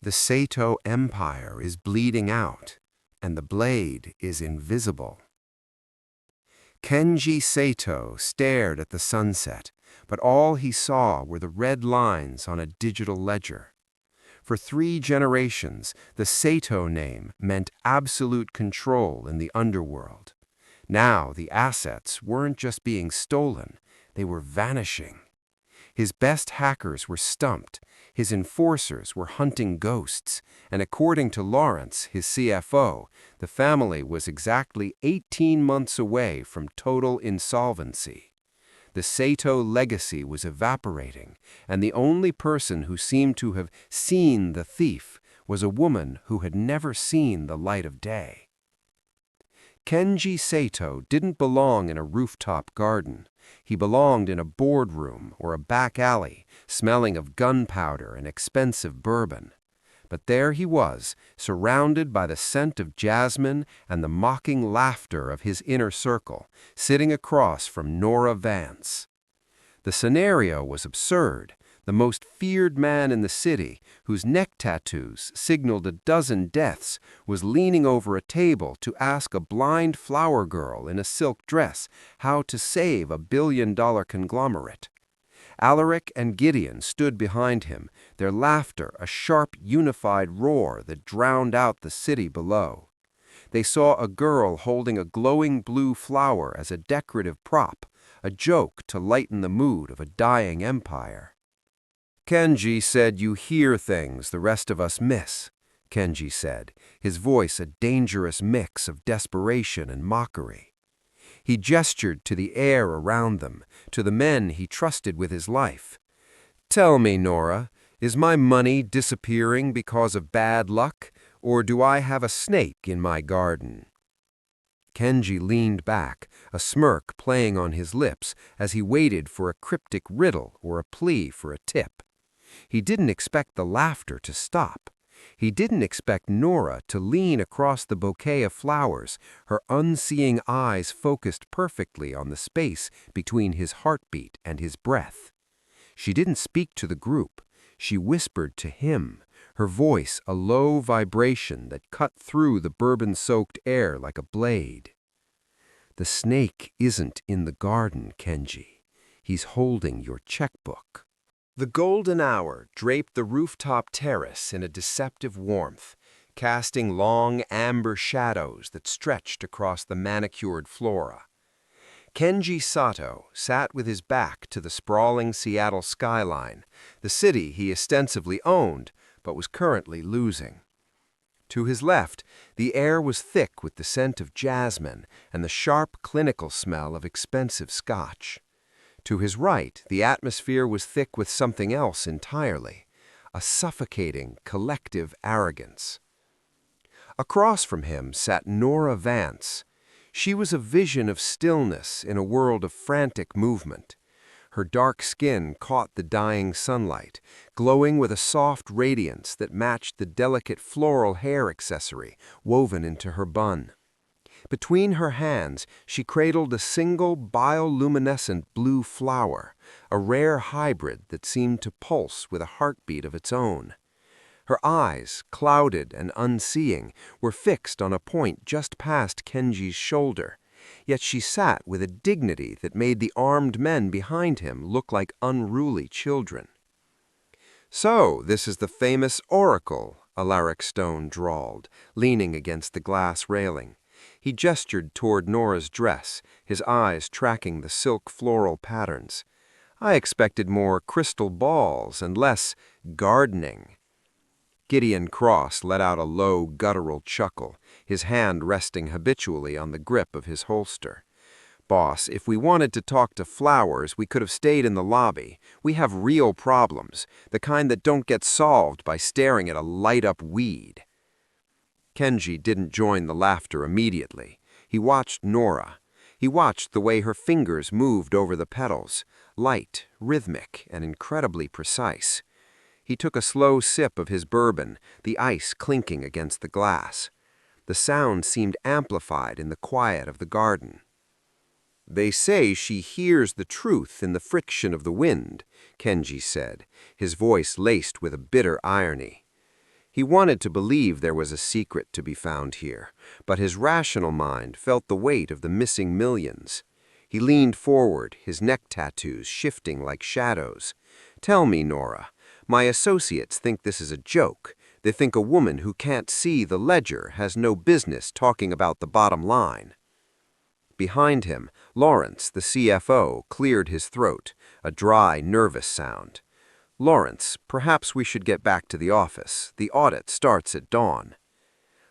The Sato Empire is bleeding out, and the blade is invisible. Kenji Sato stared at the sunset, but all he saw were the red lines on a digital ledger. For 3 generations, the Sato name meant absolute control in the underworld. Now the assets weren't just being stolen, they were vanishing. His best hackers were stumped, his enforcers were hunting ghosts, and according to Lawrence, his CFO, the family was exactly 18 months away from total insolvency. The Sato legacy was evaporating, and the only person who seemed to have seen the thief was a woman who had never seen the light of day. Kenji Sato didn't belong in a rooftop garden. He belonged in a boardroom or a back alley, smelling of gunpowder and expensive bourbon. But there he was, surrounded by the scent of jasmine and the mocking laughter of his inner circle, sitting across from Nora Vance. The scenario was absurd. The most feared man in the city, whose neck tattoos signaled a dozen deaths, was leaning over a table to ask a blind flower girl in a silk dress how to save $1 billion conglomerate. Alaric and Gideon stood behind him, their laughter a sharp, unified roar that drowned out the city below. They saw a girl holding a glowing blue flower as a decorative prop, a joke to lighten the mood of a dying empire. "Kenji said you hear things the rest of us miss," Kenji said, his voice a dangerous mix of desperation and mockery. He gestured to the air around them, to the men he trusted with his life. "Tell me, Nora, is my money disappearing because of bad luck, or do I have a snake in my garden?" Kenji leaned back, a smirk playing on his lips as he waited for a cryptic riddle or a plea for a tip. He didn't expect the laughter to stop. He didn't expect Nora to lean across the bouquet of flowers, her unseeing eyes focused perfectly on the space between his heartbeat and his breath. She didn't speak to the group. She whispered to him, her voice a low vibration that cut through the bourbon-soaked air like a blade. "The snake isn't in the garden, Kenji. He's holding your checkbook." The golden hour draped the rooftop terrace in a deceptive warmth, casting long amber shadows that stretched across the manicured flora. Kenji Sato sat with his back to the sprawling Seattle skyline, the city he ostensibly owned but was currently losing. To his left, the air was thick with the scent of jasmine and the sharp clinical smell of expensive scotch. To his right, the atmosphere was thick with something else entirely, a suffocating, collective arrogance. Across from him sat Nora Vance. She was a vision of stillness in a world of frantic movement. Her dark skin caught the dying sunlight, glowing with a soft radiance that matched the delicate floral hair accessory woven into her bun. Between her hands, she cradled a single bioluminescent blue flower, a rare hybrid that seemed to pulse with a heartbeat of its own. Her eyes, clouded and unseeing, were fixed on a point just past Kenji's shoulder, yet she sat with a dignity that made the armed men behind him look like unruly children. "So, this is the famous oracle," Alaric Stone drawled, leaning against the glass railing. He gestured toward Nora's dress, his eyes tracking the silk floral patterns. "I expected more crystal balls and less gardening." Gideon Cross let out a low, guttural chuckle, his hand resting habitually on the grip of his holster. "Boss, if we wanted to talk to flowers, we could have stayed in the lobby. We have real problems, the kind that don't get solved by staring at a light-up weed." Kenji didn't join the laughter immediately. He watched Nora. He watched the way her fingers moved over the petals, light, rhythmic, and incredibly precise. He took a slow sip of his bourbon, the ice clinking against the glass. The sound seemed amplified in the quiet of the garden. "They say she hears the truth in the friction of the wind," Kenji said, his voice laced with a bitter irony. He wanted to believe there was a secret to be found here, but his rational mind felt the weight of the missing millions. He leaned forward, his neck tattoos shifting like shadows. "Tell me, Nora, my associates think this is a joke. They think a woman who can't see the ledger has no business talking about the bottom line." Behind him, Lawrence, the CFO, cleared his throat, a dry, nervous sound. "Lawrence, perhaps we should get back to the office. The audit starts at dawn."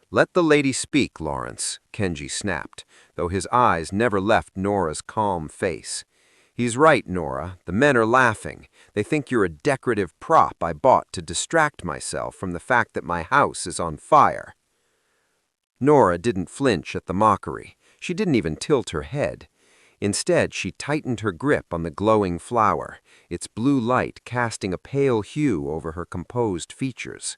"Let the lady speak, Lawrence," Kenji snapped, though his eyes never left Nora's calm face. "He's right, Nora. The men are laughing. They think you're a decorative prop I bought to distract myself from the fact that my house is on fire." Nora didn't flinch at the mockery. She didn't even tilt her head. Instead, she tightened her grip on the glowing flower, its blue light casting a pale hue over her composed features.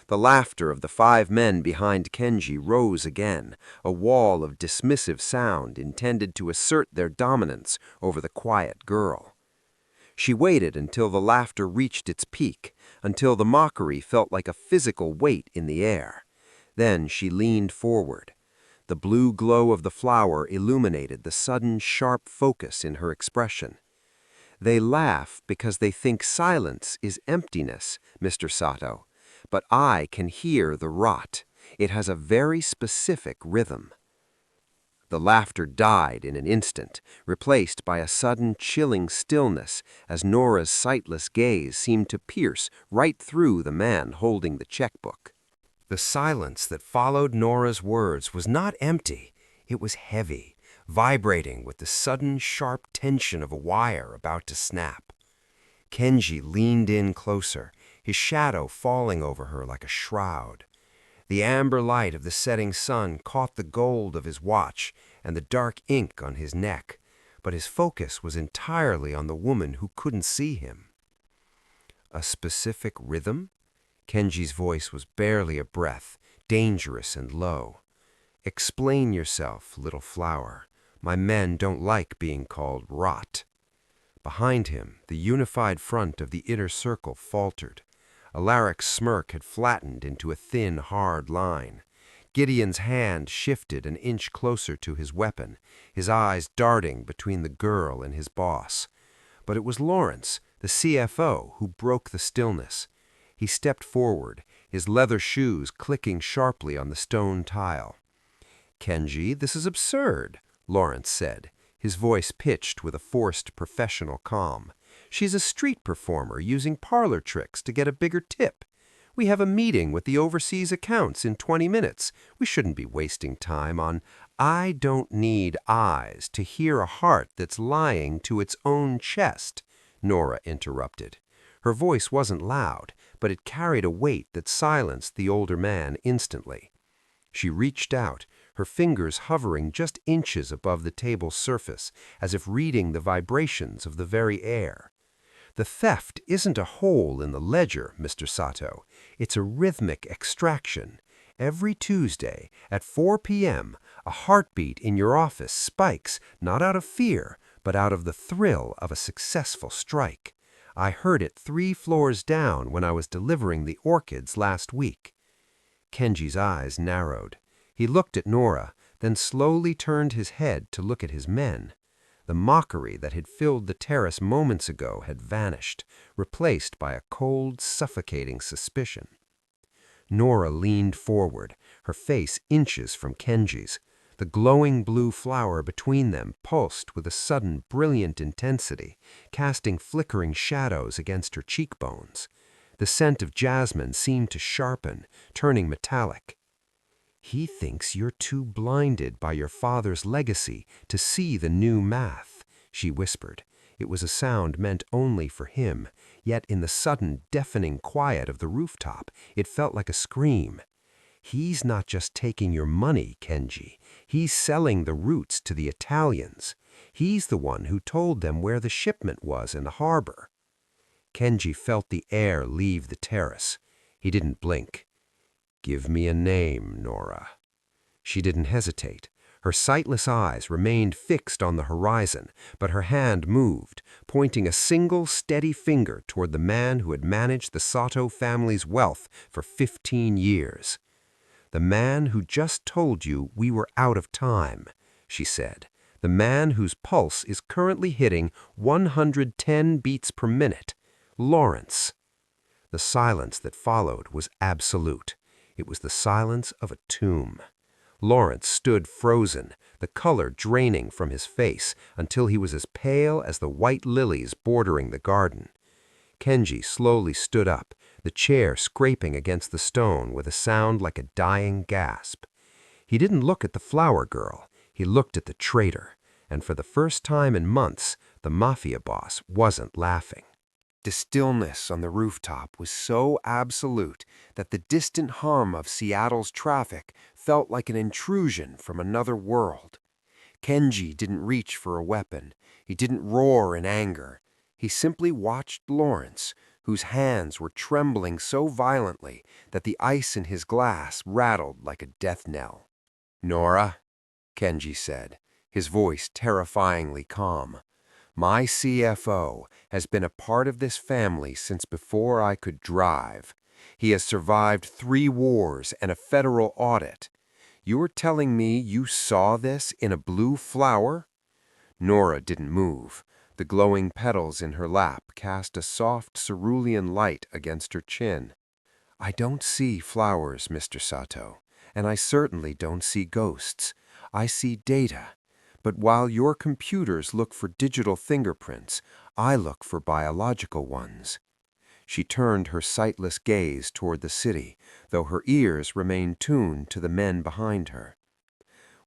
The laughter of the 5 men behind Kenji rose again, a wall of dismissive sound intended to assert their dominance over the quiet girl. She waited until the laughter reached its peak, until the mockery felt like a physical weight in the air. Then she leaned forward. The blue glow of the flower illuminated the sudden, sharp focus in her expression. "They laugh because they think silence is emptiness, Mr. Sato. But I can hear the rot. It has a very specific rhythm." The laughter died in an instant, replaced by a sudden chilling stillness as Nora's sightless gaze seemed to pierce right through the man holding the checkbook. The silence that followed Nora's words was not empty. It was heavy, vibrating with the sudden, sharp tension of a wire about to snap. Kenji leaned in closer, his shadow falling over her like a shroud. The amber light of the setting sun caught the gold of his watch and the dark ink on his neck, but his focus was entirely on the woman who couldn't see him. "A specific rhythm?" Kenji's voice was barely a breath, dangerous and low. "Explain yourself, little flower. My men don't like being called rot." Behind him, the unified front of the inner circle faltered. Alaric's smirk had flattened into a thin, hard line. Gideon's hand shifted an inch closer to his weapon, his eyes darting between the girl and his boss. But it was Lawrence, the CFO, who broke the stillness. He stepped forward, his leather shoes clicking sharply on the stone tile. "Kenji, this is absurd," Lawrence said, his voice pitched with a forced professional calm. "She's a street performer using parlor tricks to get a bigger tip. We have a meeting with the overseas accounts in 20 minutes. We shouldn't be wasting time on—" "I don't need eyes to hear a heart that's lying to its own chest," Nora interrupted. Her voice wasn't loud, but it carried a weight that silenced the older man instantly. She reached out, her fingers hovering just inches above the table's surface, as if reading the vibrations of the very air. "The theft isn't a hole in the ledger, Mr. Sato. It's a rhythmic extraction. Every Tuesday at 4 p.m., a heartbeat in your office spikes not out of fear, but out of the thrill of a successful strike. I heard it 3 floors down when I was delivering the orchids last week." Kenji's eyes narrowed. He looked at Nora, then slowly turned his head to look at his men. The mockery that had filled the terrace moments ago had vanished, replaced by a cold, suffocating suspicion. Nora leaned forward, her face inches from Kenji's. The glowing blue flower between them pulsed with a sudden brilliant intensity, casting flickering shadows against her cheekbones. The scent of jasmine seemed to sharpen, turning metallic. "He thinks you're too blinded by your father's legacy to see the new math," she whispered. It was a sound meant only for him, yet in the sudden, deafening quiet of the rooftop, it felt like a scream. "He's not just taking your money, Kenji. He's selling the roots to the Italians. He's the one who told them where the shipment was in the harbor." Kenji felt the air leave the terrace. He didn't blink. "Give me a name, Nora." She didn't hesitate. Her sightless eyes remained fixed on the horizon, but her hand moved, pointing a single steady finger toward the man who had managed the Sato family's wealth for 15 years. "The man who just told you we were out of time," she said. "The man whose pulse is currently hitting 110 beats per minute. Lawrence." The silence that followed was absolute. It was the silence of a tomb. Lawrence stood frozen, the color draining from his face until he was as pale as the white lilies bordering the garden. Kenji slowly stood up, the chair scraping against the stone with a sound like a dying gasp. He didn't look at the flower girl, he looked at the traitor, and for the first time in months, the Mafia boss wasn't laughing. The stillness on the rooftop was so absolute that the distant hum of Seattle's traffic felt like an intrusion from another world. Kenji didn't reach for a weapon. He didn't roar in anger. He simply watched Lawrence, whose hands were trembling so violently that the ice in his glass rattled like a death knell. "Nora," Kenji said, his voice terrifyingly calm. "My CFO has been a part of this family since before I could drive. He has survived 3 wars and a federal audit. You are telling me you saw this in a blue flower?" Nora didn't move. The glowing petals in her lap cast a soft cerulean light against her chin. "I don't see flowers, Mr. Sato, and I certainly don't see ghosts. I see data. But while your computers look for digital fingerprints, I look for biological ones." She turned her sightless gaze toward the city, though her ears remained tuned to the men behind her.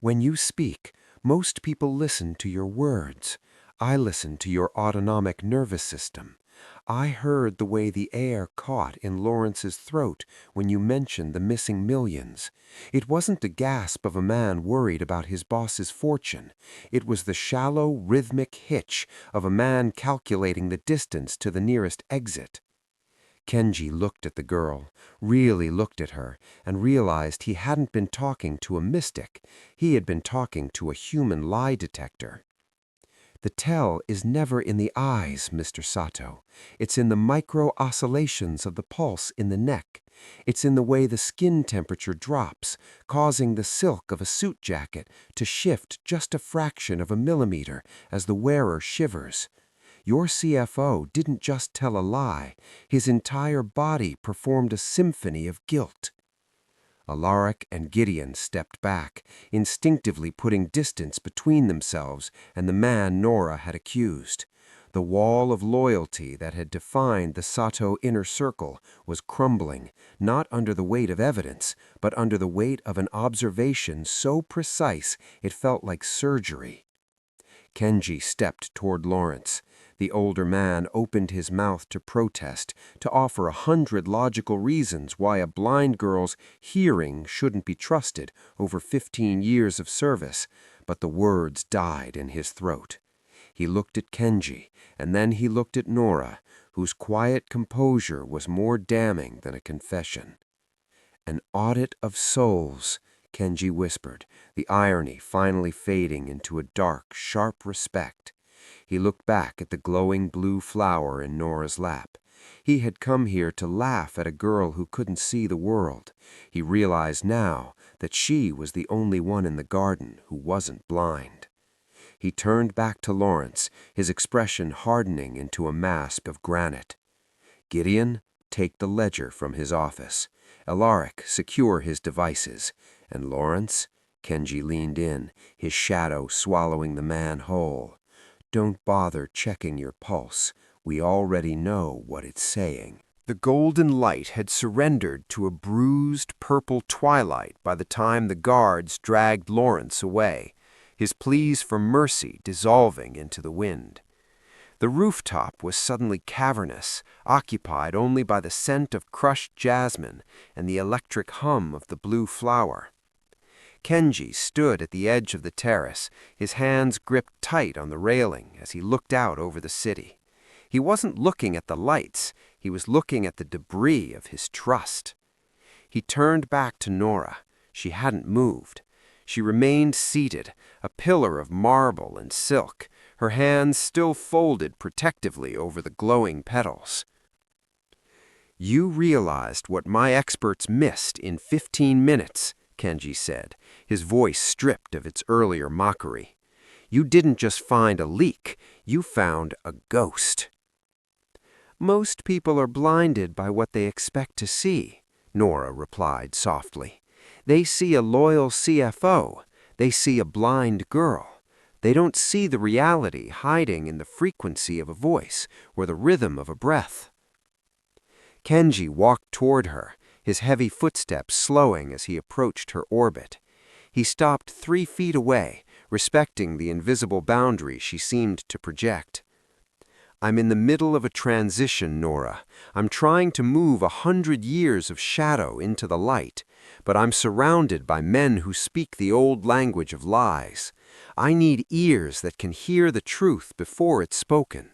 "When you speak, most people listen to your words. I listen to your autonomic nervous system. I heard the way the air caught in Lawrence's throat when you mentioned the missing millions. It wasn't the gasp of a man worried about his boss's fortune. It was the shallow, rhythmic hitch of a man calculating the distance to the nearest exit." Kenji looked at the girl, really looked at her, and realized he hadn't been talking to a mystic. He had been talking to a human lie detector. "The tell is never in the eyes, Mr. Sato. It's in the micro-oscillations of the pulse in the neck. It's in the way the skin temperature drops, causing the silk of a suit jacket to shift just a fraction of a millimeter as the wearer shivers. Your CFO didn't just tell a lie. His entire body performed a symphony of guilt." Alaric and Gideon stepped back, instinctively putting distance between themselves and the man Nora had accused. The wall of loyalty that had defined the Sato inner circle was crumbling, not under the weight of evidence, but under the weight of an observation so precise it felt like surgery. Kenji stepped toward Lawrence. The older man opened his mouth to protest, to offer 100 logical reasons why a blind girl's hearing shouldn't be trusted over 15 years of service, but the words died in his throat. He looked at Kenji, and then he looked at Nora, whose quiet composure was more damning than a confession. "An audit of souls," Kenji whispered, the irony finally fading into a dark, sharp respect. He looked back at the glowing blue flower in Nora's lap. He had come here to laugh at a girl who couldn't see the world. He realized now that she was the only one in the garden who wasn't blind. He turned back to Lawrence, his expression hardening into a mask of granite. "Gideon, take the ledger from his office. Alaric, secure his devices. And Lawrence," Kenji leaned in, his shadow swallowing the man whole, "don't bother checking your pulse. We already know what it's saying." The golden light had surrendered to a bruised purple twilight by the time the guards dragged Lawrence away, his pleas for mercy dissolving into the wind. The rooftop was suddenly cavernous, occupied only by the scent of crushed jasmine and the electric hum of the blue flower. Kenji stood at the edge of the terrace, his hands gripped tight on the railing as he looked out over the city. He wasn't looking at the lights, he was looking at the debris of his trust. He turned back to Nora. She hadn't moved. She remained seated, a pillar of marble and silk, her hands still folded protectively over the glowing petals. "You realized what my experts missed in 15 minutes, Kenji said, his voice stripped of its earlier mockery. "You didn't just find a leak, you found a ghost." "Most people are blinded by what they expect to see," Nora replied softly. "They see a loyal CFO. They see a blind girl. They don't see the reality hiding in the frequency of a voice or the rhythm of a breath." Kenji walked toward her, his heavy footsteps slowing as he approached her orbit. He stopped 3 feet away, respecting the invisible boundary she seemed to project. "I'm in the middle of a transition, Nora. I'm trying to move 100 years of shadow into the light, but I'm surrounded by men who speak the old language of lies. I need ears that can hear the truth before it's spoken."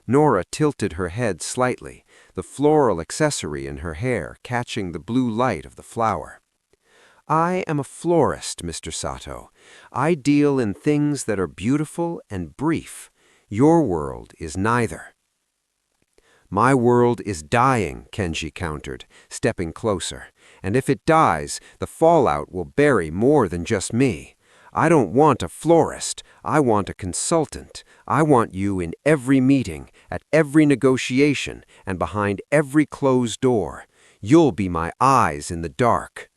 Nora tilted her head slightly, the floral accessory in her hair catching the blue light of the flower. "I am a florist, Mr. Sato. I deal in things that are beautiful and brief. Your world is neither." "My world is dying," Kenji countered, stepping closer. "And if it dies, the fallout will bury more than just me. I don't want a florist. I want a consultant. I want you in every meeting, at every negotiation, and behind every closed door. You'll be my eyes in the dark."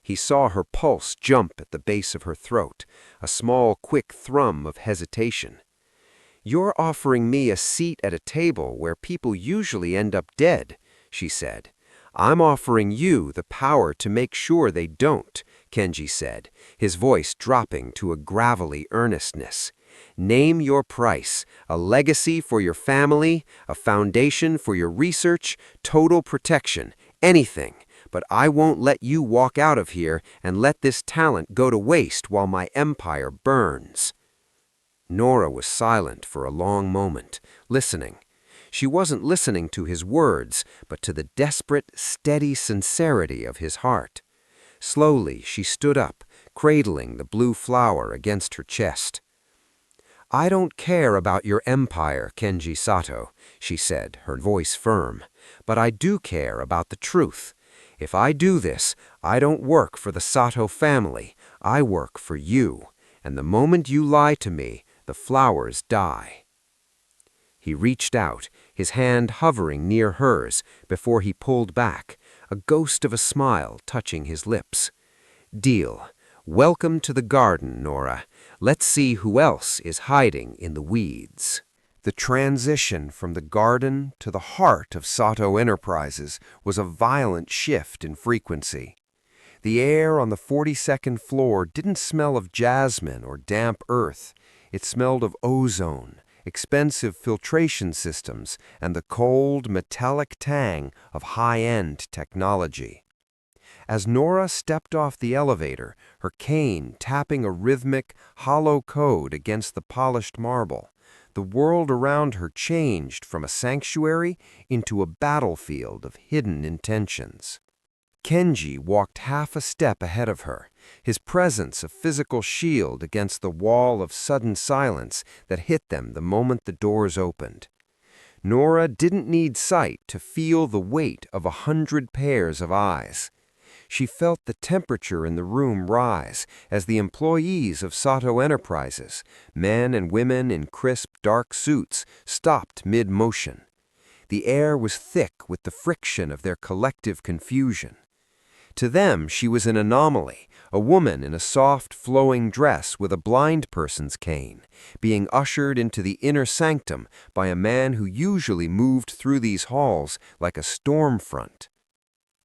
He saw her pulse jump at the base of her throat, a small, quick thrum of hesitation. "You're offering me a seat at a table where people usually end up dead," she said. "I'm offering you the power to make sure they don't," Kenji said, his voice dropping to a gravelly earnestness. "Name your price, a legacy for your family, a foundation for your research, total protection, anything. But I won't let you walk out of here and let this talent go to waste while my empire burns." Nora was silent for a long moment, listening. She wasn't listening to his words, but to the desperate, steady sincerity of his heart. Slowly, she stood up, cradling the blue flower against her chest. "I don't care about your empire, Kenji Sato," she said, her voice firm, "but I do care about the truth. If I do this, I don't work for the Sato family. I work for you. And the moment you lie to me, the flowers die." He reached out, his hand hovering near hers, before he pulled back, a ghost of a smile touching his lips. "Deal. Welcome to the garden, Nora. Let's see who else is hiding in the weeds." The transition from the garden to the heart of Sato Enterprises was a violent shift in frequency. The air on the 42nd floor didn't smell of jasmine or damp earth. It smelled of ozone, expensive filtration systems, and the cold, metallic tang of high-end technology. As Nora stepped off the elevator, her cane tapping a rhythmic, hollow code against the polished marble, the world around her changed from a sanctuary into a battlefield of hidden intentions. Kenji walked half a step ahead of her, his presence a physical shield against the wall of sudden silence that hit them the moment the doors opened. Nora didn't need sight to feel the weight of 100 pairs of eyes. She felt the temperature in the room rise as the employees of Sato Enterprises, men and women in crisp, dark suits, stopped mid-motion. The air was thick with the friction of their collective confusion. To them, she was an anomaly, a woman in a soft, flowing dress with a blind person's cane, being ushered into the inner sanctum by a man who usually moved through these halls like a storm front.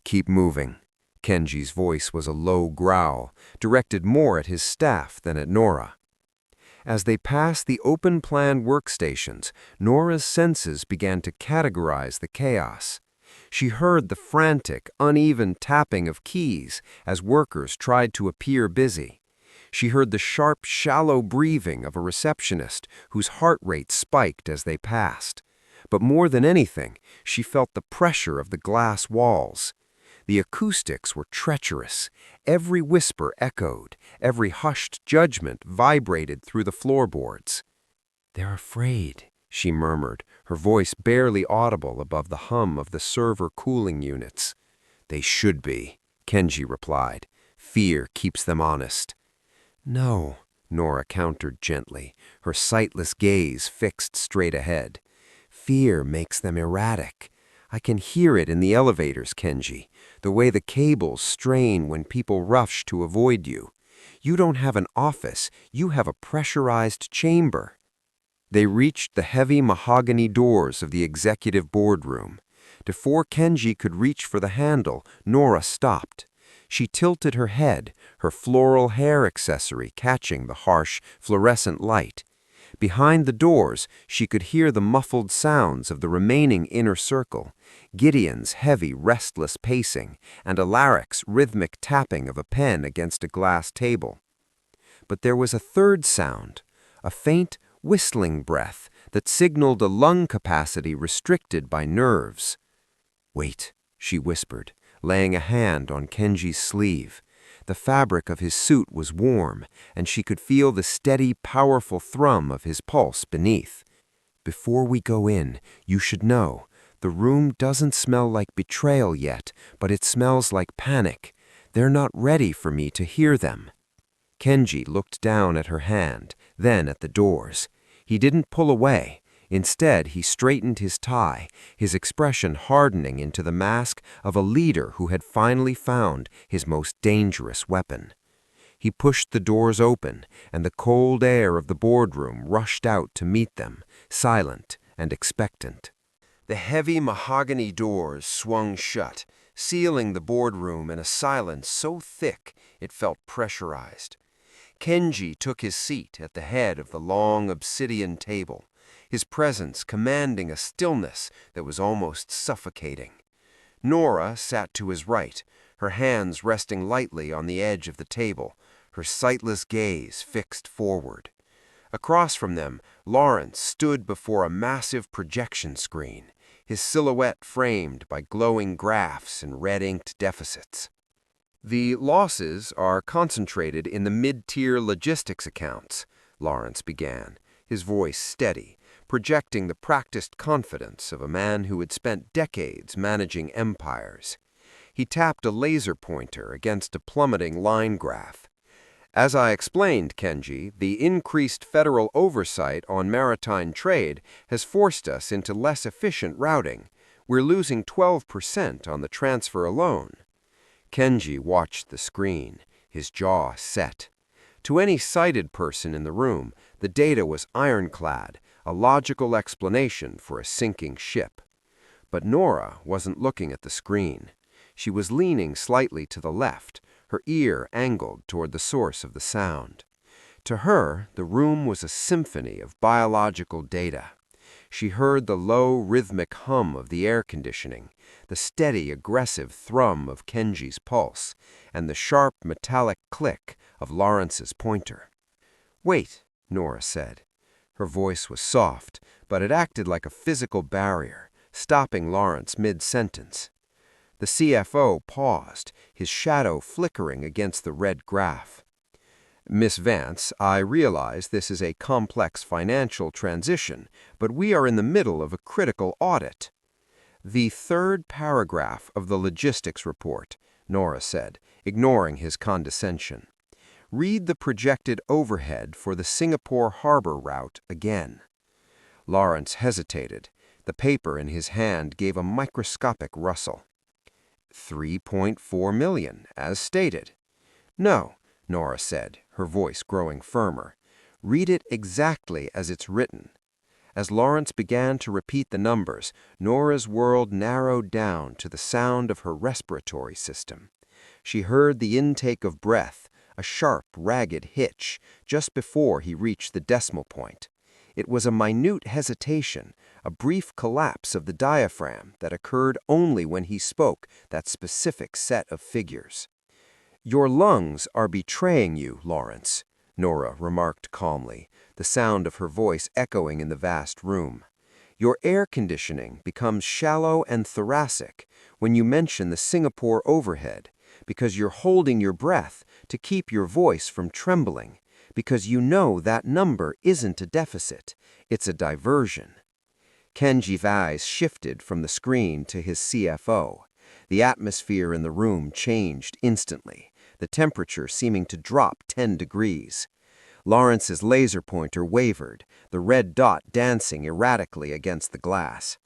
"Keep moving." Kenji's voice was a low growl, directed more at his staff than at Nora. As they passed the open-plan workstations, Nora's senses began to categorize the chaos. She heard the frantic, uneven tapping of keys as workers tried to appear busy. She heard the sharp, shallow breathing of a receptionist whose heart rate spiked as they passed. But more than anything, she felt the pressure of the glass walls. The acoustics were treacherous. Every whisper echoed, every hushed judgment vibrated through the floorboards. "They're afraid," she murmured, her voice barely audible above the hum of the server cooling units. "They should be," Kenji replied. "Fear keeps them honest." "No," Nora countered gently, her sightless gaze fixed straight ahead. "Fear makes them erratic. I can hear it in the elevators, Kenji, the way the cables strain when people rush to avoid you. You don't have an office, you have a pressurized chamber." They reached the heavy mahogany doors of the executive boardroom. Before Kenji could reach for the handle, Nora stopped. She tilted her head, her floral hair accessory catching the harsh, fluorescent light. Behind the doors, she could hear the muffled sounds of the remaining inner circle, Gideon's heavy, restless pacing, and Alaric's rhythmic tapping of a pen against a glass table. But there was a third sound, a faint, whistling breath that signaled a lung capacity restricted by nerves. "Wait," she whispered, laying a hand on Kenji's sleeve. The fabric of his suit was warm, and she could feel the steady, powerful thrum of his pulse beneath. "Before we go in, you should know, the room doesn't smell like betrayal yet, but it smells like panic. They're not ready for me to hear them." Kenji looked down at her hand, then at the doors. He didn't pull away. Instead, he straightened his tie, his expression hardening into the mask of a leader who had finally found his most dangerous weapon. He pushed the doors open, and the cold air of the boardroom rushed out to meet them, silent and expectant. The heavy mahogany doors swung shut, sealing the boardroom in a silence so thick it felt pressurized. Kenji took his seat at the head of the long obsidian table, his presence commanding a stillness that was almost suffocating. Nora sat to his right, her hands resting lightly on the edge of the table, her sightless gaze fixed forward. Across from them, Lawrence stood before a massive projection screen, his silhouette framed by glowing graphs and red-inked deficits. "The losses are concentrated in the mid-tier logistics accounts," Lawrence began, his voice steady, projecting the practiced confidence of a man who had spent decades managing empires. He tapped a laser pointer against a plummeting line graph. "As I explained, Kenji, the increased federal oversight on maritime trade has forced us into less efficient routing. We're losing 12% on the transfer alone." Kenji watched the screen, his jaw set. To any sighted person in the room, the data was ironclad, a logical explanation for a sinking ship. But Nora wasn't looking at the screen. She was leaning slightly to the left, her ear angled toward the source of the sound. To her, the room was a symphony of biological data. She heard the low, rhythmic hum of the air conditioning, the steady, aggressive thrum of Kenji's pulse, and the sharp, metallic click of Lawrence's pointer. "Wait," Nora said. Her voice was soft, but it acted like a physical barrier, stopping Lawrence mid-sentence. The CFO paused, his shadow flickering against the red graph. "Miss Vance, I realize this is a complex financial transition, but we are in the middle of a critical audit." "The third paragraph of the logistics report," Nora said, ignoring his condescension. "Read the projected overhead for the Singapore harbor route again." Lawrence hesitated. The paper in his hand gave a microscopic rustle. 3.4 million, as stated. "No," Nora said, her voice growing firmer. "Read it exactly as it's written." As Lawrence began to repeat the numbers, Nora's world narrowed down to the sound of her respiratory system. She heard the intake of breath, a sharp, ragged hitch, just before he reached the decimal point. It was a minute hesitation, a brief collapse of the diaphragm that occurred only when he spoke that specific set of figures. "Your lungs are betraying you, Lawrence," Nora remarked calmly, the sound of her voice echoing in the vast room. Your air conditioning becomes shallow and thoracic when you mention the Singapore overhead, because you're holding your breath to keep your voice from trembling, because you know that number isn't a deficit, it's a diversion. Kenji's eyes shifted from the screen to his CFO. The atmosphere in the room changed instantly, the temperature seeming to drop 10 degrees. Lawrence's laser pointer wavered, the red dot dancing erratically against the glass.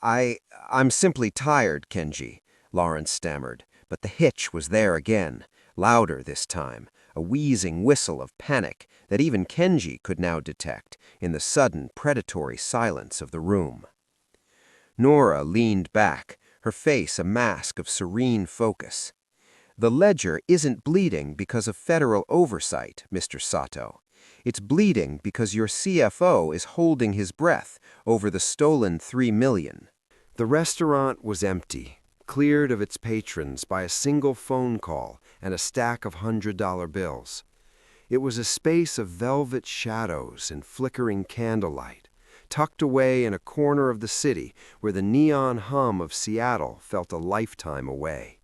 I'm simply tired, Kenji," Lawrence stammered, but the hitch was there again, louder this time, a wheezing whistle of panic that even Kenji could now detect in the sudden predatory silence of the room. Nora leaned back, her face a mask of serene focus. "The ledger isn't bleeding because of federal oversight, Mr. Sato. It's bleeding because your CFO is holding his breath over the stolen $3 million. The restaurant was empty, cleared of its patrons by a single phone call and a stack of $100 bills. It was a space of velvet shadows and flickering candlelight, tucked away in a corner of the city where the neon hum of Seattle felt a lifetime away.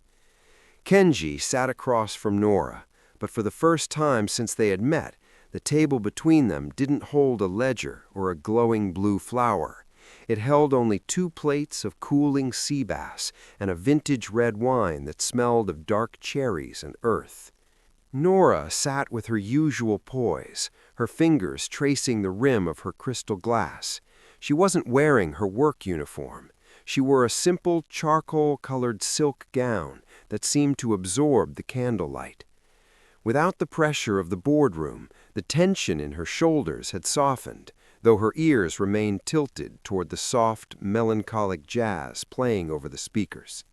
Kenji sat across from Nora, but for the first time since they had met, the table between them didn't hold a ledger or a glowing blue flower. It held only 2 plates of cooling sea bass and a vintage red wine that smelled of dark cherries and earth. Nora sat with her usual poise, her fingers tracing the rim of her crystal glass. She wasn't wearing her work uniform. She wore a simple charcoal-colored silk gown that seemed to absorb the candlelight. Without the pressure of the boardroom, the tension in her shoulders had softened, though her ears remained tilted toward the soft, melancholic jazz playing over the speakers.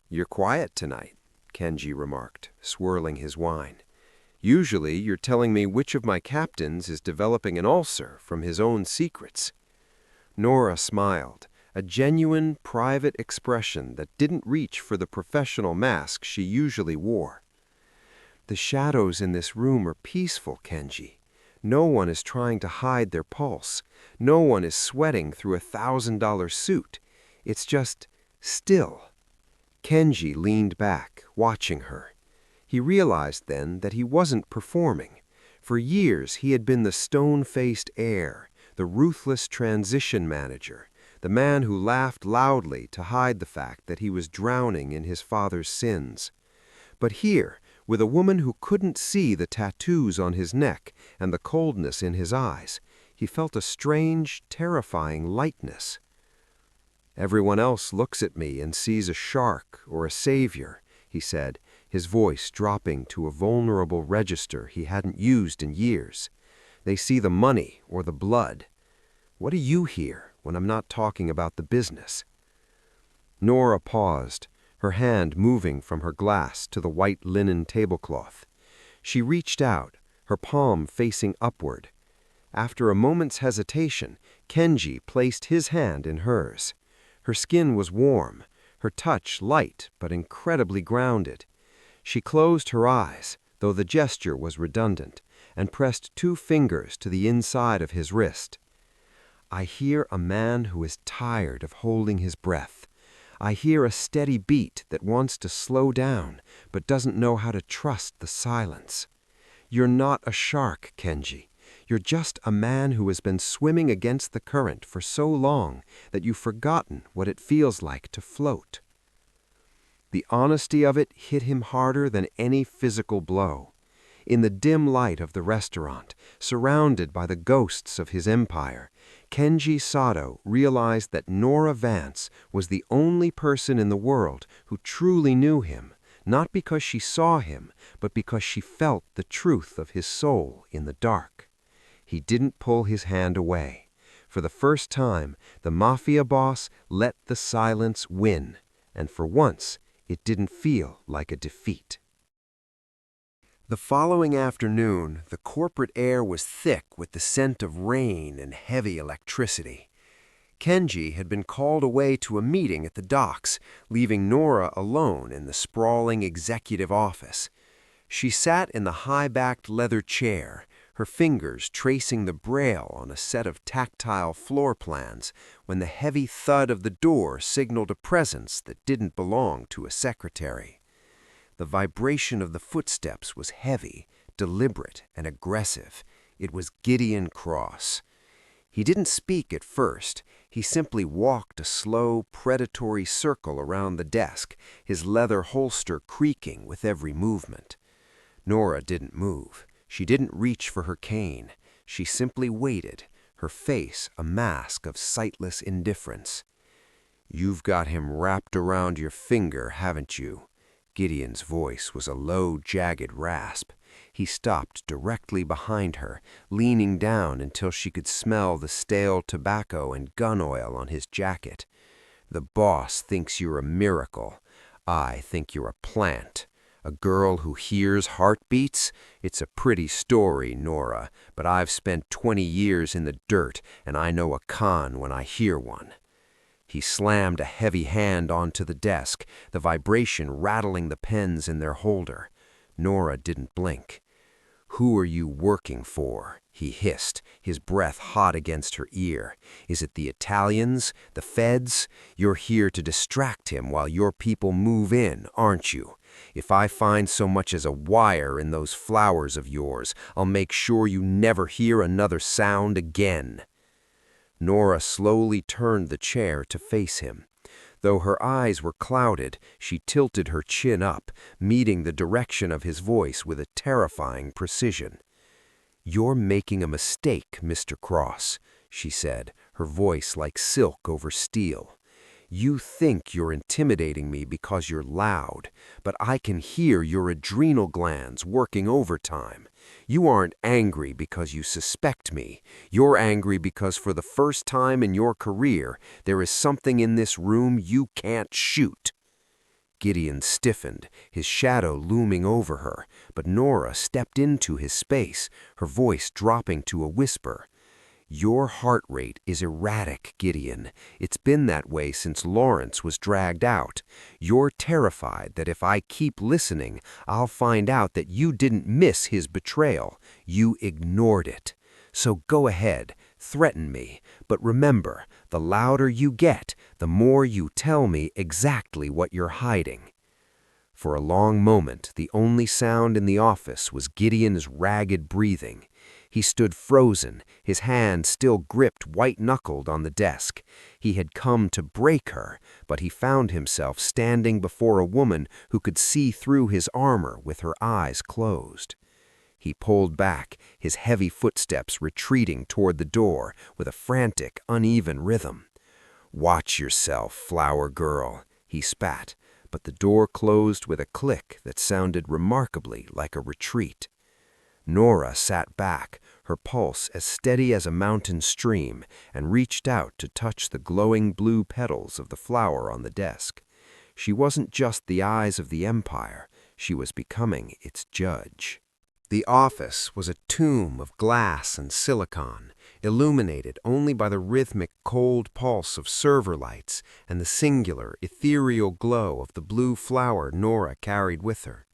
"You're quiet tonight," Kenji remarked, swirling his wine. "Usually you're telling me which of my captains is developing an ulcer from his own secrets." Nora smiled, a genuine, private expression that didn't reach for the professional mask she usually wore. "The shadows in this room are peaceful, Kenji. No one is trying to hide their pulse. No one is sweating through a $1,000 suit. It's just still." Kenji leaned back, watching her. He realized then that he wasn't performing. For years he had been the stone-faced heir, the ruthless transition manager, the man who laughed loudly to hide the fact that he was drowning in his father's sins. But here, with a woman who couldn't see the tattoos on his neck and the coldness in his eyes, he felt a strange, terrifying lightness. "Everyone else looks at me and sees a shark or a savior," he said, his voice dropping to a vulnerable register he hadn't used in years. "They see the money or the blood. What do you hear when I'm not talking about the business?" Nora paused, her hand moving from her glass to the white linen tablecloth. She reached out, her palm facing upward. After a moment's hesitation, Kenji placed his hand in hers. Her skin was warm, her touch light but incredibly grounded. She closed her eyes, though the gesture was redundant, and pressed 2 fingers to the inside of his wrist. "I hear a man who is tired of holding his breath. I hear a steady beat that wants to slow down, but doesn't know how to trust the silence. You're not a shark, Kenji. You're just a man who has been swimming against the current for so long that you've forgotten what it feels like to float." The honesty of it hit him harder than any physical blow. In the dim light of the restaurant, surrounded by the ghosts of his empire, Kenji Sato realized that Nora Vance was the only person in the world who truly knew him, not because she saw him, but because she felt the truth of his soul in the dark. He didn't pull his hand away. For the first time, the Mafia boss let the silence win, and for once, it didn't feel like a defeat. The following afternoon, the corporate air was thick with the scent of rain and heavy electricity. Kenji had been called away to a meeting at the docks, leaving Nora alone in the sprawling executive office. She sat in the high-backed leather chair, her fingers tracing the braille on a set of tactile floor plans, when the heavy thud of the door signaled a presence that didn't belong to a secretary. The vibration of the footsteps was heavy, deliberate, and aggressive. It was Gideon Cross. He didn't speak at first. He simply walked a slow, predatory circle around the desk, his leather holster creaking with every movement. Nora didn't move. She didn't reach for her cane. She simply waited, her face a mask of sightless indifference. "You've got him wrapped around your finger, haven't you?" Gideon's voice was a low, jagged rasp. He stopped directly behind her, leaning down until she could smell the stale tobacco and gun oil on his jacket. "The boss thinks you're a miracle. I think you're a plant. A girl who hears heartbeats? It's a pretty story, Nora, but I've spent 20 years in the dirt, and I know a con when I hear one." He slammed a heavy hand onto the desk, the vibration rattling the pens in their holder. Nora didn't blink. "Who are you working for?" he hissed, his breath hot against her ear. "Is it the Italians? The feds? You're here to distract him while your people move in, aren't you? If I find so much as a wire in those flowers of yours, I'll make sure you never hear another sound again." Nora slowly turned the chair to face him. Though her eyes were clouded, she tilted her chin up, meeting the direction of his voice with a terrifying precision. "You're making a mistake, Mr. Cross," she said, her voice like silk over steel. "You think you're intimidating me because you're loud, but I can hear your adrenal glands working overtime. You aren't angry because you suspect me. You're angry because for the first time in your career, there is something in this room you can't shoot." Gideon stiffened, his shadow looming over her, but Nora stepped into his space, her voice dropping to a whisper. "Your heart rate is erratic, Gideon. It's been that way since Lawrence was dragged out. You're terrified that if I keep listening, I'll find out that you didn't miss his betrayal. You ignored it. So go ahead, threaten me. But remember, the louder you get, the more you tell me exactly what you're hiding." For a long moment, the only sound in the office was Gideon's ragged breathing. He stood frozen, his hand still gripped white-knuckled on the desk. He had come to break her, but he found himself standing before a woman who could see through his armor with her eyes closed. He pulled back, his heavy footsteps retreating toward the door with a frantic, uneven rhythm. "Watch yourself, flower girl," he spat, but the door closed with a click that sounded remarkably like a retreat. Nora sat back, her pulse as steady as a mountain stream, and reached out to touch the glowing blue petals of the flower on the desk. She wasn't just the eyes of the empire, she was becoming its judge. The office was a tomb of glass and silicon, illuminated only by the rhythmic cold pulse of server lights and the singular, ethereal glow of the blue flower Nora carried with her.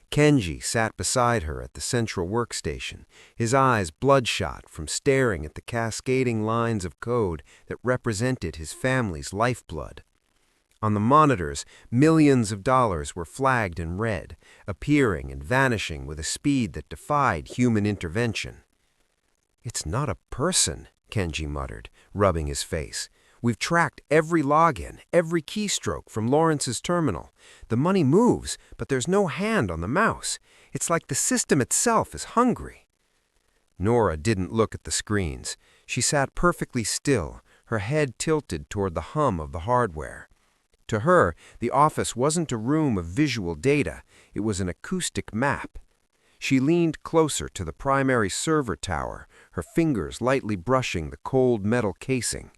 Kenji sat beside her at the central workstation, his eyes bloodshot from staring at the cascading lines of code that represented his family's lifeblood. On the monitors, millions of dollars were flagged in red, appearing and vanishing with a speed that defied human intervention. "It's not a person," Kenji muttered, rubbing his face. "We've tracked every login, every keystroke from Lawrence's terminal. The money moves, but there's no hand on the mouse. It's like the system itself is hungry." Nora didn't look at the screens. She sat perfectly still, her head tilted toward the hum of the hardware. To her, the office wasn't a room of visual data, it was an acoustic map. She leaned closer to the primary server tower, her fingers lightly brushing the cold metal casing.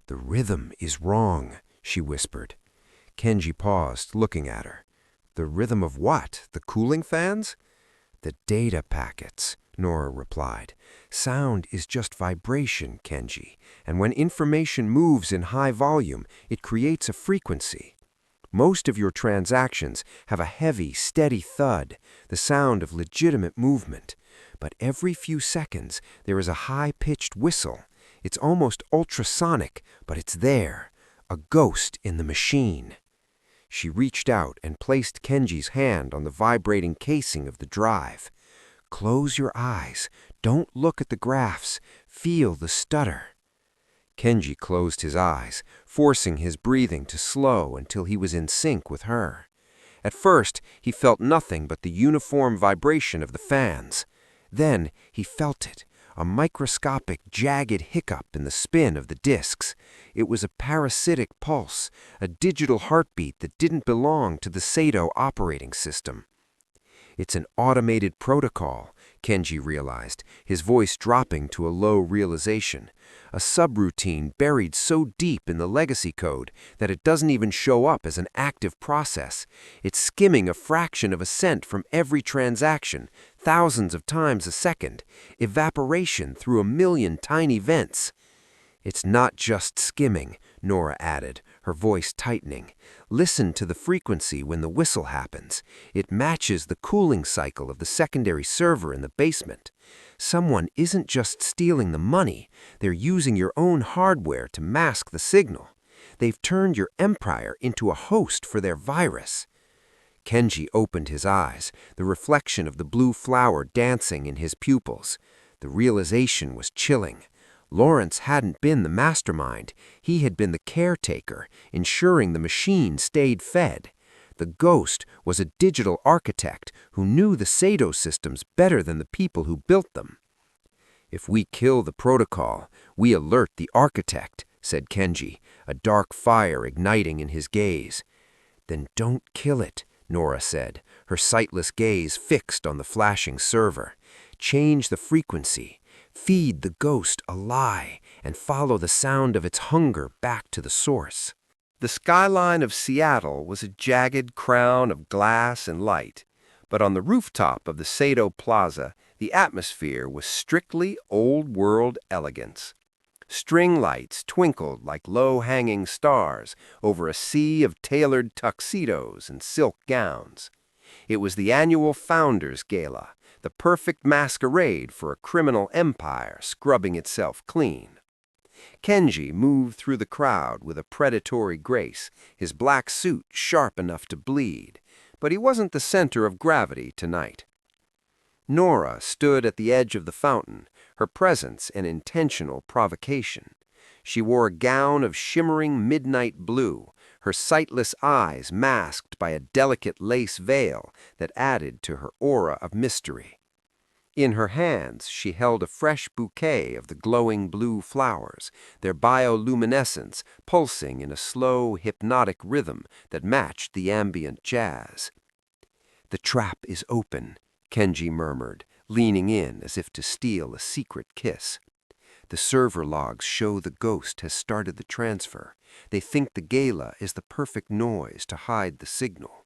"The rhythm is wrong," she whispered. Kenji paused, looking at her. "The rhythm of what? The cooling fans?" "The data packets," Nora replied. "Sound is just vibration, Kenji, and when information moves in high volume, it creates a frequency. Most of your transactions have a heavy, steady thud, the sound of legitimate movement. But every few seconds, there is a high-pitched whistle. It's almost ultrasonic, but it's there, a ghost in the machine. She reached out and placed Kenji's hand on the vibrating casing of the drive. Close your eyes. Don't look at the graphs. Feel the stutter. Kenji closed his eyes, forcing his breathing to slow until he was in sync with her. At first, he felt nothing but the uniform vibration of the fans. Then, he felt it, a microscopic, jagged hiccup in the spin of the discs. It was a parasitic pulse, a digital heartbeat that didn't belong to the Sato operating system. It's an automated protocol, Kenji realized, his voice dropping to a low realization. A subroutine buried so deep in the legacy code that it doesn't even show up as an active process. It's skimming a fraction of a cent from every transaction, thousands of times a second, evaporation through a million tiny vents. It's not just skimming, Nora added, her voice tightening. Listen to the frequency when the whistle happens. It matches the cooling cycle of the secondary server in the basement. Someone isn't just stealing the money, they're using your own hardware to mask the signal. They've turned your empire into a host for their virus. Kenji opened his eyes, the reflection of the blue flower dancing in his pupils. The realization was chilling. Lawrence hadn't been the mastermind. He had been the caretaker, ensuring the machine stayed fed. The ghost was a digital architect who knew the Sato systems better than the people who built them. If we kill the protocol, we alert the architect, said Kenji, a dark fire igniting in his gaze. Then don't kill it, Nora said, her sightless gaze fixed on the flashing server. Change the frequency. Feed the ghost a lie and follow the sound of its hunger back to the source. The skyline of Seattle was a jagged crown of glass and light, but on the rooftop of the Sato Plaza, the atmosphere was strictly old-world elegance. String lights twinkled like low-hanging stars over a sea of tailored tuxedos and silk gowns. It was the annual Founders Gala, the perfect masquerade for a criminal empire scrubbing itself clean. Kenji moved through the crowd with a predatory grace, his black suit sharp enough to bleed, but he wasn't the center of gravity tonight. Nora stood at the edge of the fountain, her presence an intentional provocation. She wore a gown of shimmering midnight blue, her sightless eyes masked by a delicate lace veil that added to her aura of mystery. In her hands, she held a fresh bouquet of the glowing blue flowers, their bioluminescence pulsing in a slow, hypnotic rhythm that matched the ambient jazz. "The trap is open," Kenji murmured, leaning in as if to steal a secret kiss. "The server logs show the ghost has started the transfer. They think the gala is the perfect noise to hide the signal."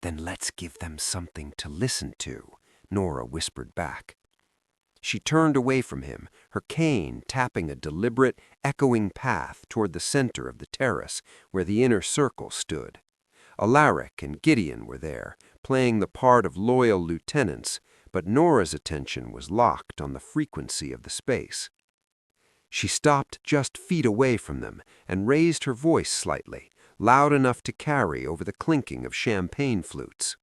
"Then let's give them something to listen to," Nora whispered back. She turned away from him, her cane tapping a deliberate, echoing path toward the center of the terrace where the inner circle stood. Alaric and Gideon were there, playing the part of loyal lieutenants, but Nora's attention was locked on the frequency of the space. She stopped just feet away from them and raised her voice slightly, loud enough to carry over the clinking of champagne flutes.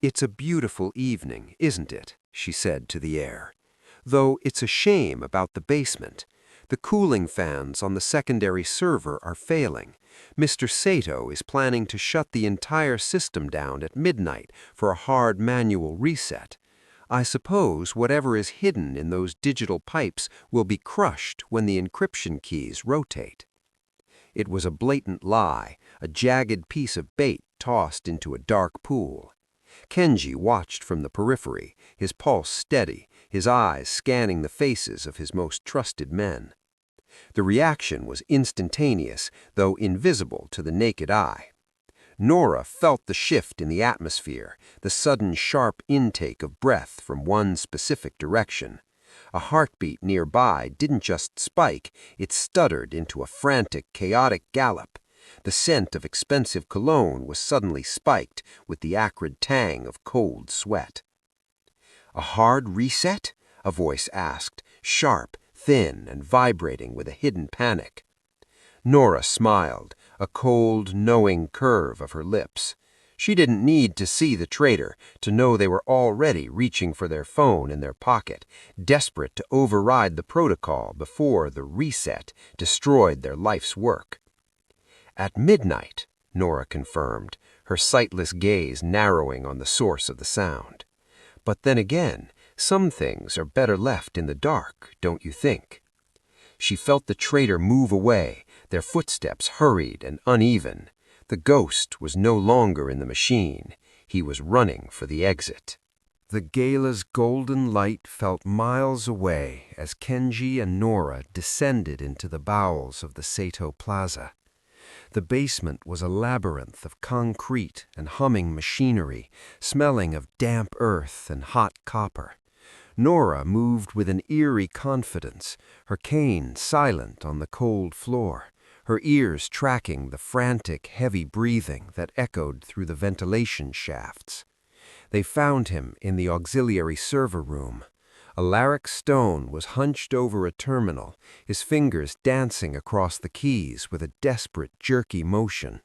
"It's a beautiful evening, isn't it?" she said to the air. "Though it's a shame about the basement. The cooling fans on the secondary server are failing. Mr. Sato is planning to shut the entire system down at midnight for a hard manual reset. I suppose whatever is hidden in those digital pipes will be crushed when the encryption keys rotate." It was a blatant lie, a jagged piece of bait tossed into a dark pool. Kenji watched from the periphery, his pulse steady, his eyes scanning the faces of his most trusted men. The reaction was instantaneous, though invisible to the naked eye. Nora felt the shift in the atmosphere, the sudden sharp intake of breath from one specific direction. A heartbeat nearby didn't just spike, it stuttered into a frantic, chaotic gallop. The scent of expensive cologne was suddenly spiked with the acrid tang of cold sweat. "A hard reset?" a voice asked, sharp, thin, and vibrating with a hidden panic. Nora smiled, a cold, knowing curve of her lips. She didn't need to see the traitor to know they were already reaching for their phone in their pocket, desperate to override the protocol before the reset destroyed their life's work. "At midnight," Nora confirmed, her sightless gaze narrowing on the source of the sound. "But then again, some things are better left in the dark, don't you think?" She felt the traitor move away, their footsteps hurried and uneven. The ghost was no longer in the machine. He was running for the exit. The gala's golden light felt miles away as Kenji and Nora descended into the bowels of the Sato Plaza. The basement was a labyrinth of concrete and humming machinery, smelling of damp earth and hot copper. Nora moved with an eerie confidence, her cane silent on the cold floor, her ears tracking the frantic, heavy breathing that echoed through the ventilation shafts. They found him in the auxiliary server room. Alaric Stone was hunched over a terminal, his fingers dancing across the keys with a desperate, jerky motion.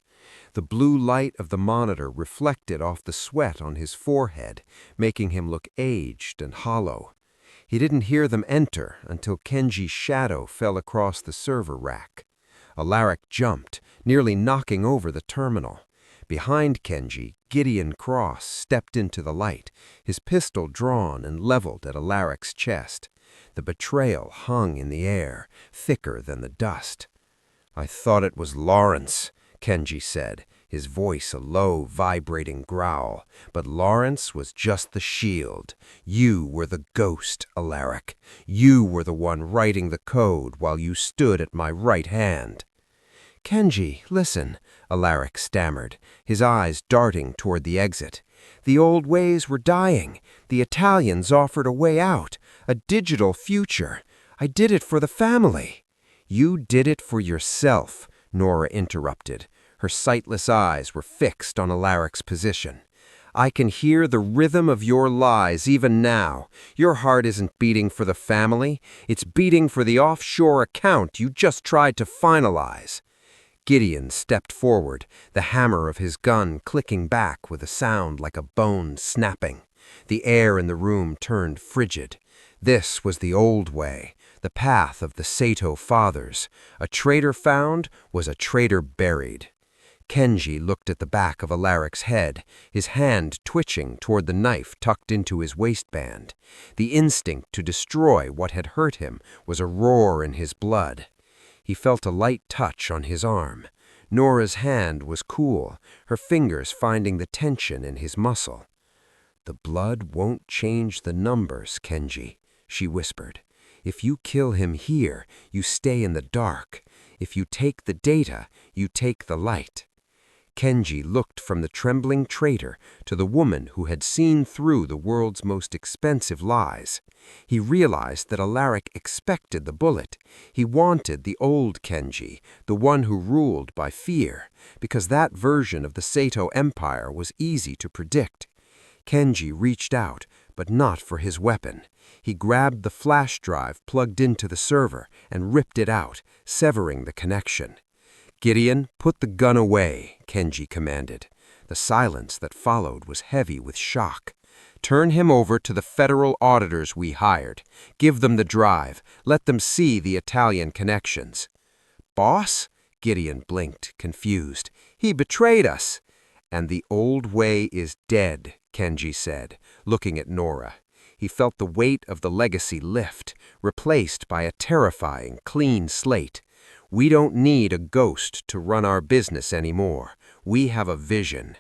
The blue light of the monitor reflected off the sweat on his forehead, making him look aged and hollow. He didn't hear them enter until Kenji's shadow fell across the server rack. Alaric jumped, nearly knocking over the terminal. Behind Kenji, Gideon Cross stepped into the light, his pistol drawn and leveled at Alaric's chest. The betrayal hung in the air, thicker than the dust. "I thought it was Lawrence," Kenji said, his voice a low, vibrating growl. "But Lawrence was just the shield. You were the ghost, Alaric. You were the one writing the code while you stood at my right hand." "Kenji, listen," Alaric stammered, his eyes darting toward the exit. "The old ways were dying. The Italians offered a way out, a digital future. I did it for the family." "You did it for yourself," Nora interrupted. Her sightless eyes were fixed on Alaric's position. "I can hear the rhythm of your lies even now. Your heart isn't beating for the family. It's beating for the offshore account you just tried to finalize." Gideon stepped forward, the hammer of his gun clicking back with a sound like a bone snapping. The air in the room turned frigid. This was the old way, the path of the Sato fathers. A traitor found was a traitor buried. Kenji looked at the back of Alaric's head, his hand twitching toward the knife tucked into his waistband. The instinct to destroy what had hurt him was a roar in his blood. He felt a light touch on his arm. Nora's hand was cool, her fingers finding the tension in his muscle. "The blood won't change the numbers, Kenji," she whispered. "If you kill him here, you stay in the dark. If you take the data, you take the light." Kenji looked from the trembling traitor to the woman who had seen through the world's most expensive lies. He realized that Alaric expected the bullet. He wanted the old Kenji, the one who ruled by fear, because that version of the Sato Empire was easy to predict. Kenji reached out, but not for his weapon. He grabbed the flash drive plugged into the server and ripped it out, severing the connection. "Gideon, put the gun away," Kenji commanded. The silence that followed was heavy with shock. "Turn him over to the federal auditors we hired. Give them the drive. Let them see the Italian connections." "Boss?" Gideon blinked, confused. "He betrayed us." "And the old way is dead," Kenji said, looking at Nora. He felt the weight of the legacy lift, replaced by a terrifying, clean slate. "We don't need a ghost to run our business anymore. We have a vision."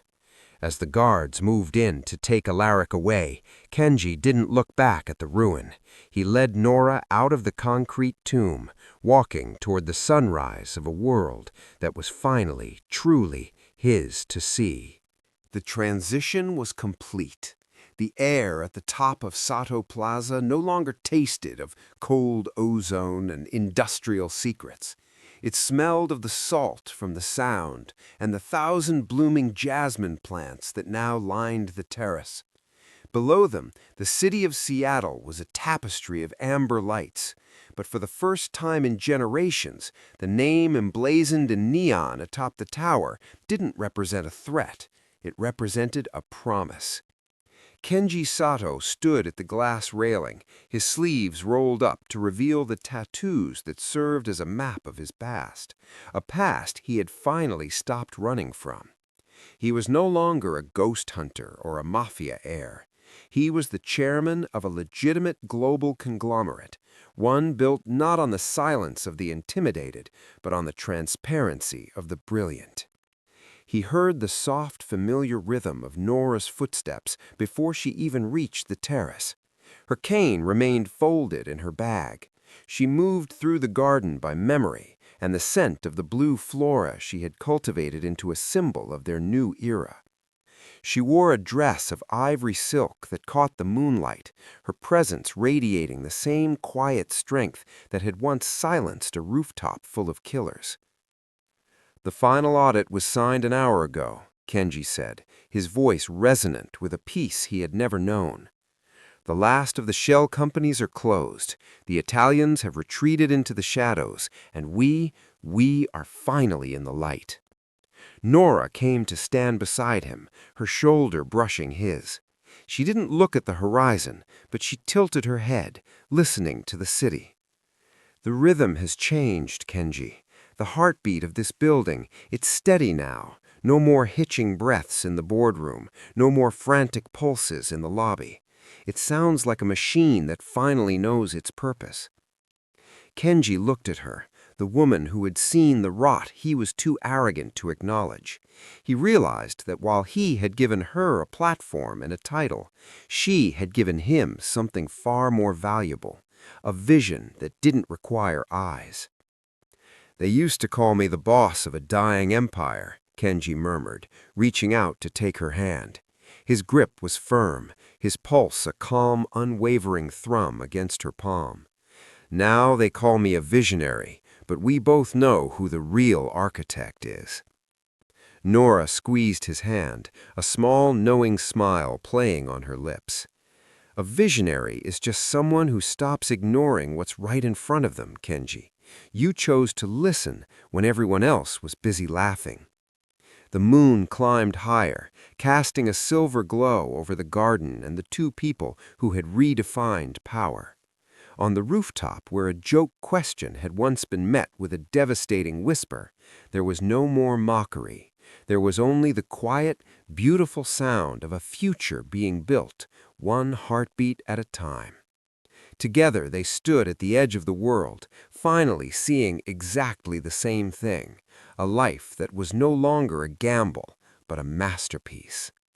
As the guards moved in to take Alaric away, Kenji didn't look back at the ruin. He led Nora out of the concrete tomb, walking toward the sunrise of a world that was finally, truly his to see. The transition was complete. The air at the top of Sato Plaza no longer tasted of cold ozone and industrial secrets. It smelled of the salt from the sound and the 1,000 blooming jasmine plants that now lined the terrace. Below them, the city of Seattle was a tapestry of amber lights. But for the first time in generations, the name emblazoned in neon atop the tower didn't represent a threat. It represented a promise. Kenji Sato stood at the glass railing, his sleeves rolled up to reveal the tattoos that served as a map of his past, a past he had finally stopped running from. He was no longer a ghost hunter or a Mafia heir. He was the chairman of a legitimate global conglomerate, one built not on the silence of the intimidated, but on the transparency of the brilliant. He heard the soft, familiar rhythm of Nora's footsteps before she even reached the terrace. Her cane remained folded in her bag. She moved through the garden by memory, and the scent of the blue flora she had cultivated into a symbol of their new era. She wore a dress of ivory silk that caught the moonlight, her presence radiating the same quiet strength that had once silenced a rooftop full of killers. "The final audit was signed an hour ago," Kenji said, his voice resonant with a peace he had never known. "The last of the shell companies are closed. The Italians have retreated into the shadows, and we are finally in the light." Nora came to stand beside him, her shoulder brushing his. She didn't look at the horizon, but she tilted her head, listening to the city. "The rhythm has changed, Kenji. The heartbeat of this building, it's steady now. No more hitching breaths in the boardroom, no more frantic pulses in the lobby. It sounds like a machine that finally knows its purpose." Kenji looked at her, the woman who had seen the rot he was too arrogant to acknowledge. He realized that while he had given her a platform and a title, she had given him something far more valuable, a vision that didn't require eyes. "They used to call me the boss of a dying empire," Kenji murmured, reaching out to take her hand. His grip was firm, his pulse a calm, unwavering thrum against her palm. "Now they call me a visionary, but we both know who the real architect is." Nora squeezed his hand, a small, knowing smile playing on her lips. "A visionary is just someone who stops ignoring what's right in front of them, Kenji. You chose to listen when everyone else was busy laughing." The moon climbed higher, casting a silver glow over the garden and the two people who had redefined power. On the rooftop, where a joke question had once been met with a devastating whisper, there was no more mockery. There was only the quiet, beautiful sound of a future being built, one heartbeat at a time. Together they stood at the edge of the world, finally seeing exactly the same thing, a life that was no longer a gamble, but a masterpiece.